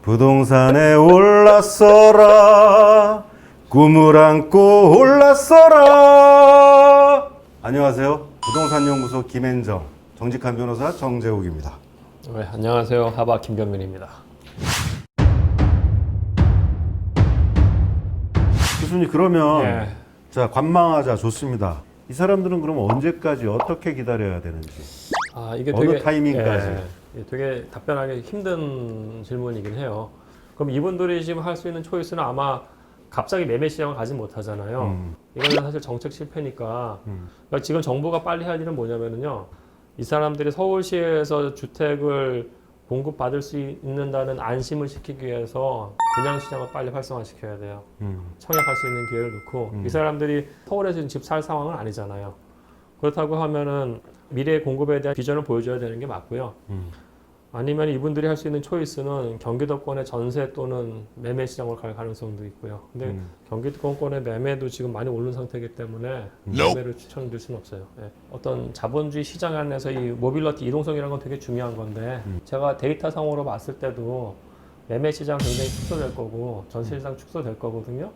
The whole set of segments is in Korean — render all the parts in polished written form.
부동산에 올랐어라 꿈을 안고 올랐어라. 안녕하세요. 부동산연구소 김앤정 정직한 변호사 정재욱입니다. 네, 안녕하세요. 하바 김변민입니다. 교수님 그러면 예. 자 관망하자 좋습니다. 이 사람들은 그럼 언제까지 어떻게 기다려야 되는지 이게 어느 되게, 타이밍까지? 되게 답변하기 힘든 질문이긴 해요. 그럼 이분들이 지금 할 수 있는 초이스는 아마 갑자기 매매 시장을 가지 못하잖아요. 이거는 사실 정책 실패니까. 그러니까 지금 정부가 빨리 할 일은 뭐냐면요. 이 사람들이 서울시에서 주택을 공급받을 수 있는다는 안심을 시키기 위해서 분양시장을 빨리 활성화시켜야 돼요. 청약할 수 있는 기회를 넣고 이 사람들이 서울에서 집 살 상황은 아니잖아요. 그렇다고 하면은 미래의 공급에 대한 비전을 보여줘야 되는 게 맞고요. 아니면 이분들이 할 수 있는 초이스는 경기도권의 전세 또는 매매 시장으로 갈 가능성도 있고요. 근데 경기도권의 매매도 지금 많이 오른 상태이기 때문에 매매를 추천드릴 수는 없어요. 예. 어떤 자본주의 시장 안에서 이 모빌리티 이동성이라는 건 되게 중요한 건데 제가 데이터상으로 봤을 때도 매매 시장 굉장히 축소될 거고 전세 시장 축소될 거거든요.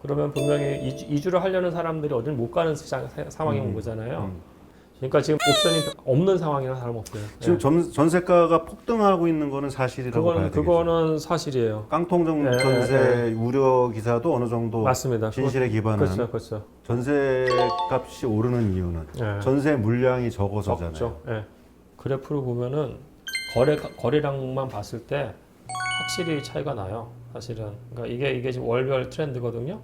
그러면 분명히 이주를 하려는 사람들이 어딜 못 가는 상황이 온 거잖아요. 그러니까 지금 옵션이 없는 상황이나 다름없어요. 지금 예. 전세가가 폭등하고 있는 거는 사실이라고 봐야 되겠죠. 그거는 사실이에요. 깡통 예, 전세 우려 기사도 어느 정도 맞습니다. 진실에 기반한 그렇죠. 전세 값이 오르는 이유는 예. 전세 물량이 적어서잖아요. 적죠. 예. 그래프를 보면은 거래량만 봤을 때 확실히 차이가 나요. 사실은. 그러니까 이게 지금 월별 트렌드거든요.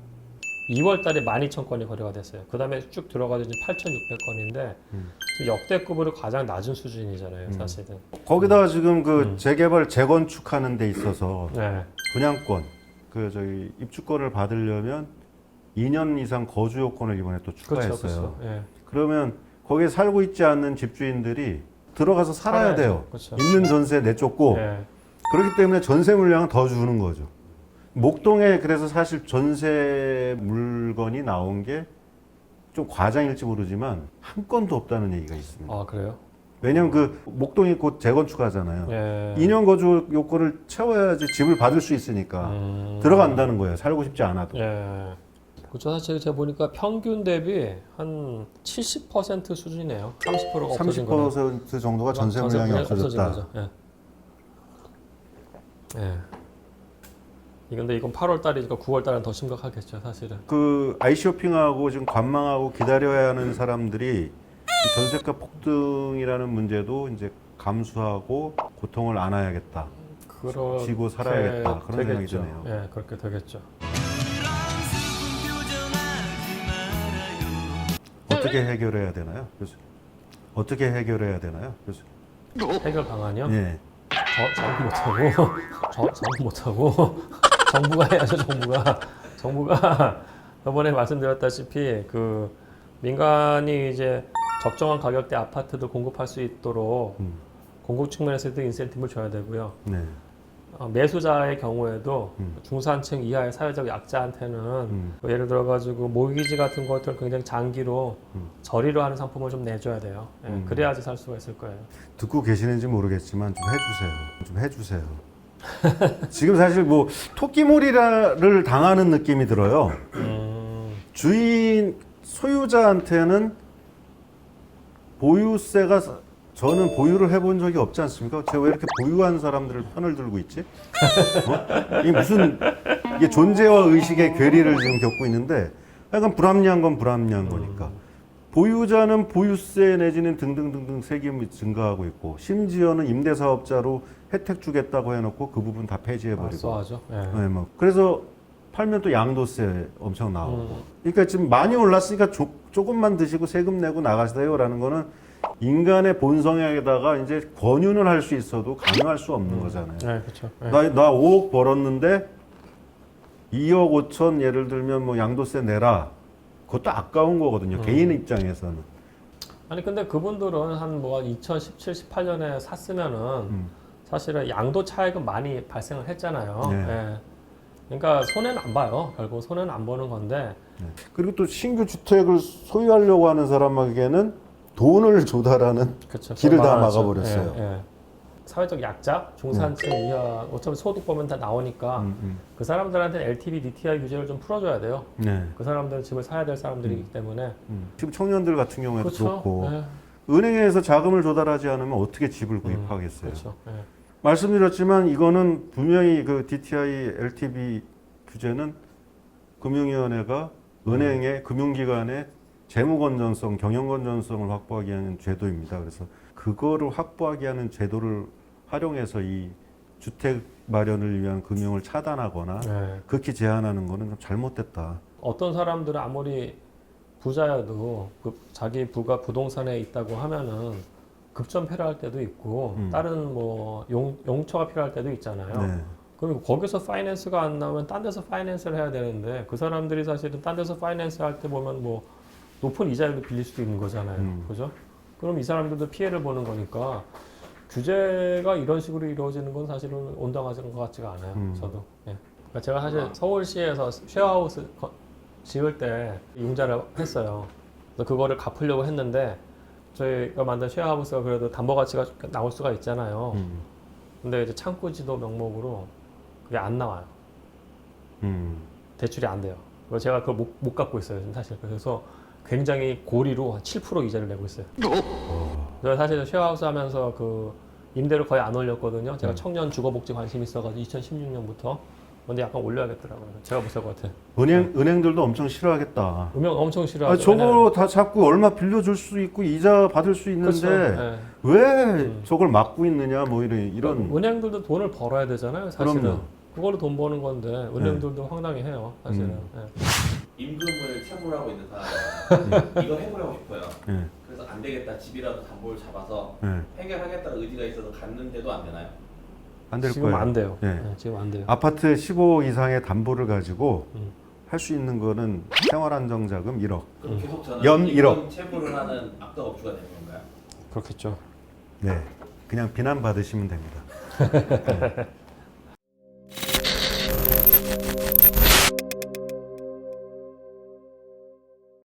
2월 달에 12,000건이 거래가 됐어요. 그 다음에 쭉 들어가도 이제 8,600건인데 역대급으로 가장 낮은 수준이잖아요, 사실은. 거기다가 지금 그 재개발 재건축하는 데 있어서 네. 분양권, 입주권을 받으려면 2년 이상 거주 요건을 이번에 또 추가했어요. 그렇죠. 예. 그러면 거기에 살고 있지 않는 집주인들이 들어가서 살아야 살아야죠. 돼요. 그렇죠. 있는 전세 내쫓고 예. 그렇기 때문에 전세 물량은 더 주는 거죠. 목동에 그래서 사실 전세 물건이 나온 게 좀 과장일지 모르지만 한 건도 없다는 얘기가 있습니다. 아, 그래요? 왜냐면 그 목동이 곧 재건축하잖아요. 예. 2년 거주 요건을 채워야지 집을 받을 수 있으니까 들어간다는 거예요. 살고 싶지 않아도. 예. 그렇죠. 사실 제가 보니까 평균 대비 한 70% 수준이네요. 30%가 없어진 거네요. 30% 정도가 전세 물량이 없어진 없어졌다. 거죠. 예. 예. 근데 이건 8월 달이니까 9월 달은 더 심각하겠죠, 사실은. 그 아이쇼핑하고 지금 관망하고 기다려야 하는 사람들이 이 전세가 폭등이라는 문제도 이제 감수하고 고통을 안아야겠다. 지고 살아야겠다. 그런 생각이 되겠죠. 드네요. 예, 그렇게 되겠죠. 어떻게 해결해야 되나요? 교수님? 어떻게 해결해야 되나요? 교수님? 해결 방안이요? 예. 정부 못하고 정부가 해야죠. 정부가 저번에 말씀드렸다시피 그 민간이 이제 적정한 가격대 아파트도 공급할 수 있도록 공급 측면에서도 인센티브를 줘야 되고요. 네. 매수자의 경우에도 중산층 이하의 사회적 약자한테는 예를 들어 가지고 모기지 같은 것들 굉장히 장기로 저리로 하는 상품을 좀 내줘야 돼요. 예, 그래야지 살 수가 있을 거예요. 듣고 계시는지 모르겠지만 좀 해주세요. 지금 사실 뭐 토끼몰이를 당하는 느낌이 들어요. 주인 소유자한테는 보유세가 저는 보유를 해본 적이 없지 않습니까? 제가 왜 이렇게 보유한 사람들을 편을 들고 있지? 이게 존재와 의식의 괴리를 지금 겪고 있는데 약간 불합리한 건 불합리한 거니까. 보유자는 보유세 내지는 등등등등 세금이 증가하고 있고 심지어는 임대사업자로 혜택 주겠다고 해놓고 그 부분 다 폐지해버리고. 쏘하죠. 예. 네, 뭐 그래서 팔면 또 양도세 엄청 나오고. 그러니까 지금 많이 올랐으니까 조금만 드시고 세금 내고 나가세요라는 거는 인간의 본성에다가 이제 권유는 할 수 있어도 강요할 수 없는 거잖아요. 네, 그렇죠. 예. 나 5억 벌었는데 2억 5천 예를 들면 뭐 양도세 내라. 그것도 아까운 거거든요. 개인 입장에서는. 아니 근데 그분들은 한 뭐 2017, 18년에 샀으면은 사실은 양도 차익은 많이 발생을 했잖아요. 네. 예. 그러니까 손해는 안 봐요. 결국 손해는 안 보는 건데. 그리고 또 신규 주택을 소유하려고 하는 사람에게는 돈을 조달하는 그쵸, 길을 다 많았죠. 막아버렸어요. 예, 예. 사회적 약자, 중산층 이하, 어차피 소득 보면 다 나오니까 그 사람들한테는 LTV, DTI 규제를 좀 풀어줘야 돼요. 네. 그 사람들은 집을 사야 될 사람들이기 때문에. 지금 청년들 같은 경우에도 그렇죠. 그렇고 네. 은행에서 자금을 조달하지 않으면 어떻게 집을 구입하겠어요. 그렇죠. 네. 말씀드렸지만 이거는 분명히 그 DTI, LTV 규제는 금융위원회가 은행의 금융기관의 재무 건전성, 경영 건전성을 확보하기 위한 제도입니다. 그래서 그거를 확보하기 위한 제도를 활용해서 이 주택 마련을 위한 금융을 차단하거나 네. 극히 제한하는 거는 좀 잘못됐다. 어떤 사람들은 아무리 부자여도 그 자기 부가 부동산에 있다고 하면은 급전패를 때도 있고 다른 뭐 용처가 필요할 때도 있잖아요. 네. 그럼 거기서 파이낸스가 안 나오면 딴 데서 파이낸스를 해야 되는데 그 사람들이 사실은 딴 데서 파이낸스 할 때 보면 뭐 높은 이자율도 빌릴 수도 있는 거잖아요. 그죠? 그럼 이 사람들도 피해를 보는 거니까 규제가 이런 식으로 이루어지는 건 사실은 온당하지는 것 같지가 않아요. 저도. 예. 그러니까 제가 사실 서울시에서 쉐어하우스 지을 때 융자를 했어요. 그래서 그거를 갚으려고 했는데 저희가 만든 쉐어하우스가 그래도 담보 가치가 나올 수가 있잖아요. 근데 이제 창구 지도 명목으로 그게 안 나와요. 대출이 안 돼요. 그래서 제가 그걸 못 갚고 있어요, 지금 사실. 그래서 굉장히 고리로 한 7% 이자를 내고 있어요. 제가 사실 쉐어하우스 하면서 그 임대를 거의 안 올렸거든요. 제가 청년 주거복지 관심 있어가지고 2016년부터. 근데 약간 올려야겠더라고요. 제가 못 살 것 같아. 은행들도 엄청 싫어하겠다. 음영 엄청 싫어하죠. 저거 다 자꾸 얼마 빌려줄 수 있고 이자 받을 수 있는데 그렇죠. 네. 왜 저걸 막고 있느냐 뭐 이런 은행들도 돈을 벌어야 되잖아요. 사실은. 그럼요. 그걸로 돈 버는 건데 은행들도 황당해해요. 사실은. 네. 임금을 체불하고 있는 사람이 이거 해보려고 싶어요. 예. 그래서 안 되겠다. 집이라도 담보를 잡아서 예. 해결하겠다는 의지가 있어서 갔는데도 안 되나요? 안 될 지금 거예요. 안 돼요. 예. 네, 지금 안 돼요. 아파트 15 이상의 담보를 가지고 할 수 있는 거는 생활안정자금 1억. 그럼 계속 저는 연 임금 체불을 하는 악덕업주가 되는 건가요? 그렇겠죠. 네. 그냥 비난 받으시면 됩니다.